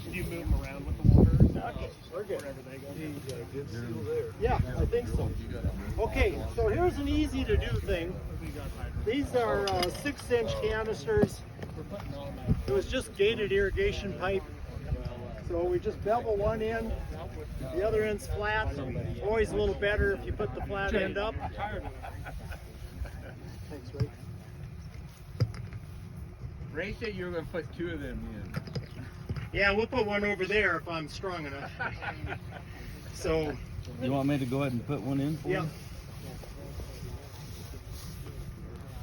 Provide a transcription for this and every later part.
Do you move them around with the water? Okay, we're good. Wherever they go. Good seal there. Yeah, I think so. Okay, so here's an easy to do thing. These are 6-inch canisters. It was just gated irrigation pipe. So we just bevel one end, the other end's flat. Always a little better if you put the flat end up. Thanks, Ray. Ray said you were going to put 2 of them in. Yeah, we'll put one over there if I'm strong enough. So, You want me to go ahead and put one in for yeah. you?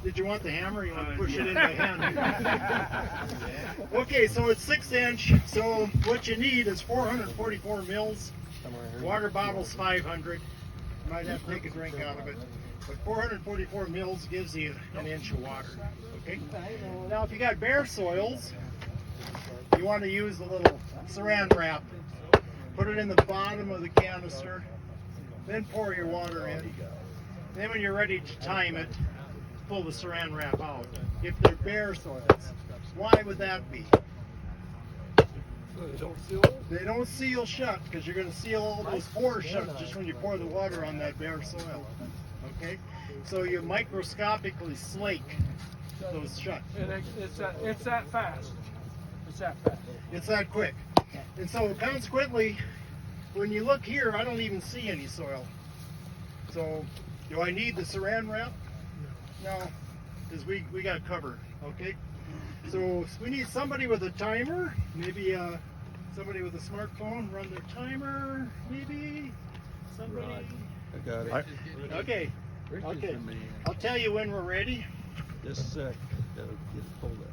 Did you want the hammer or you want to push it in by hand? Okay, so it's 6-inch. So what you need is 444 mils. Water bottle's 500. You might have to take a drink out of it. But 444 mils gives you an inch of water. Okay. Now if you got bare soils, you want to use a little saran wrap. Put it in the bottom of the canister. Then pour your water in. Then when you're ready to time it, pull the saran wrap out. If they're bare soils, why would that be? They don't seal? They don't seal shut because you're going to seal all those pores shut just when you pour the water on that bare soil. Okay, so you microscopically slake those shut. And it's that fast. It's that fast. It's that quick. And so consequently, when you look here, I don't even see any soil. So do I need the saran wrap? No, because we got covered. Okay, so we need somebody with a timer, maybe somebody with a smartphone, run their timer, maybe somebody. I got it. Okay, okay. I'll tell you when we're ready. Just a sec. Gotta get it pulled up.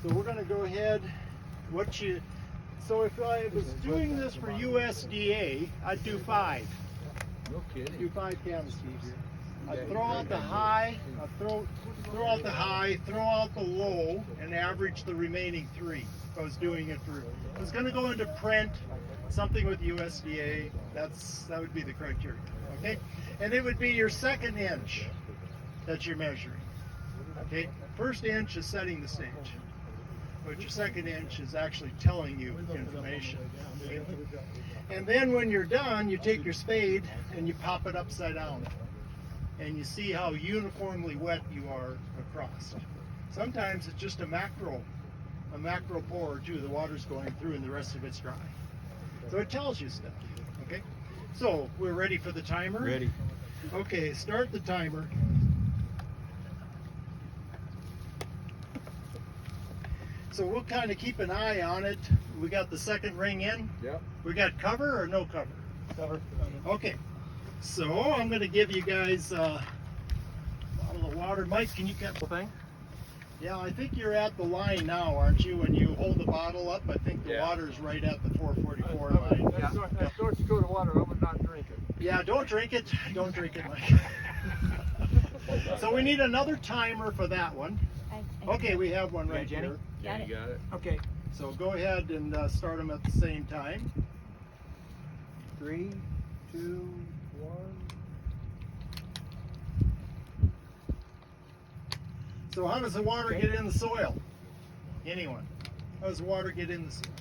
So we're going to go ahead. So if I was doing this for USDA, I'd do 5. No kidding. Do 5 canisters. I'd throw out the high, throw out the high, throw out the low, and average the remaining 3. If I was doing it for, I was going to go into print, something with USDA. That would be the criteria. Okay, and it would be your 2nd inch that you're measuring. Okay, 1st inch is setting the stage, but your 2nd inch is actually telling you information. Okay? And then when you're done, you take your spade and you pop it upside down. And you see how uniformly wet you are across. Sometimes it's just a macro pour or two. The water's going through and the rest of it's dry. So it tells you stuff. Okay. So we're ready for the timer. Ready. Okay. Start the timer. So we'll kind of keep an eye on it. We got the 2nd ring in. Yep. We got cover or no cover? Cover. Okay. So I'm going to give you guys a bottle of water. Mike, can you get the thing? Yeah, I think you're at the line now, aren't you? When you hold the bottle up, I think the water's right at the 444 line. That's North Dakota water. I would not drink it. Yeah, don't drink it. Don't drink it, Mike. So we need another timer for that one. Okay, we have one right here. Yeah, you got it. Okay, so go ahead and start them at the same time. 3, 2, 1. So how does the water get in the soil? Anyone? How does the water get in the soil?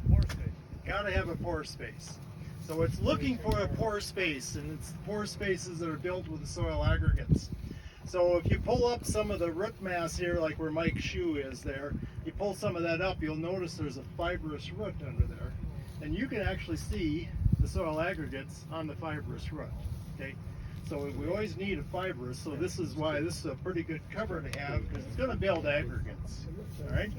Pore space. Gotta have a pore space. So it's looking for a pore space, and it's pore spaces that are built with the soil aggregates. So if you pull up some of the root mass here, like where Mike's shoe is there, you pull some of that up, you'll notice there's a fibrous root under there. And you can actually see the soil aggregates on the fibrous root. Okay, so we always need a fibrous, so this is why this is a pretty good cover to have, because it's going to build aggregates. All right.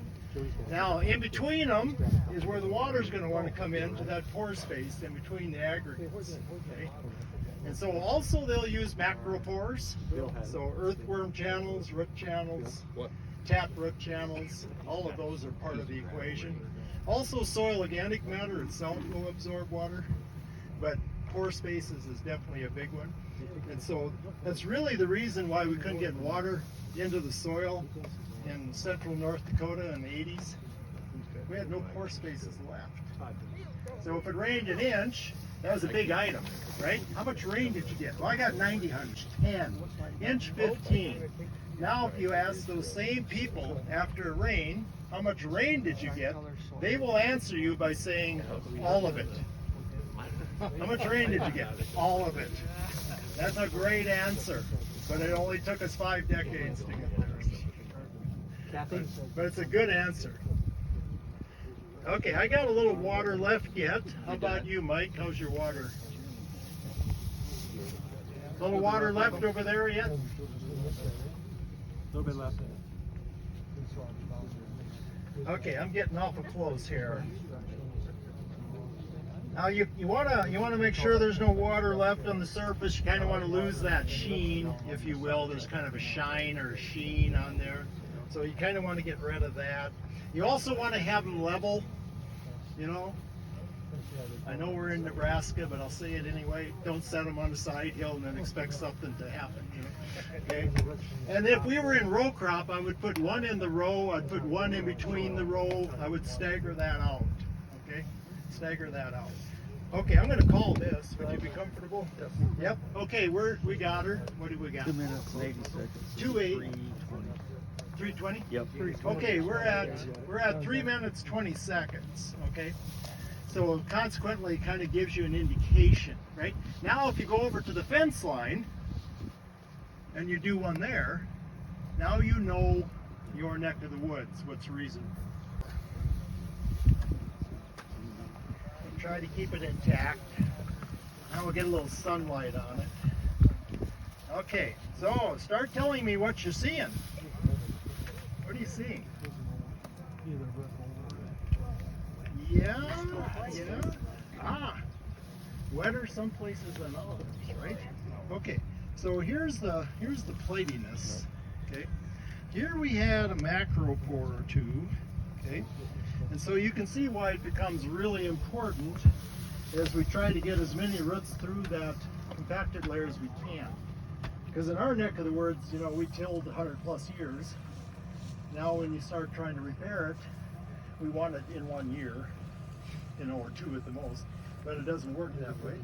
Now in between them is where the water is going to want to come into that pore space in between the aggregates. Okay. And so also they'll use macropores, so earthworm channels, root channels, taproot channels, all of those are part of the equation. Also soil organic matter itself will absorb water, but pore spaces is definitely a big one. And so that's really the reason why we couldn't get water into the soil in central North Dakota in the 80s. We had no pore spaces left. So if it rained an inch, that was a big item, right? How much rain did you get? Well, I got 90 hundredths, 10, inch 15. Now if you ask those same people after a rain, how much rain did you get, they will answer you by saying all of it. How much rain did you get? All of it. That's a great answer, but it only took us 5 decades to get there. So. But it's a good answer. Okay, I got a little water left yet. How about you, Mike? How's your water? A little water left over there yet? A little bit left. Okay, I'm getting awful close here. Now you wanna make sure there's no water left on the surface. You kind of want to lose that sheen, if you will. There's kind of a shine or a sheen on there, so you kind of want to get rid of that. You also want to have them level. You know, I know we're in Nebraska, but I'll say it anyway. Don't set them on the side hill and then expect something to happen. You know? Okay. And if we were in row crop, I would put one in the row. I'd put one in between the row. I would stagger that out. Okay, stagger that out. Okay, I'm going to call this. Would you be comfortable? Yes. Yep. Okay, we got her. What do we got? 2 minutes and 80 seconds. 2:08. 3:20? Yep. Okay, we're at 3 minutes 20 seconds. Okay, so consequently, it kind of gives you an indication, right? Now, if you go over to the fence line and you do one there, now you know your neck of the woods. What's reasonable? Try to keep it intact. Now we'll get a little sunlight on it. Okay, so start telling me what you're seeing. What are you seeing? Yeah. Wetter some places than others, right? Okay, so here's the platiness. Okay, here we had a macro pore or two. Okay, and so you can see why it becomes really important as we try to get as many roots through that compacted layer as we can. Because in our neck of the woods, you know, we tilled 100+ years. Now when you start trying to repair it, we want it in 1 year, you know, or 2 at the most, but it doesn't work that way.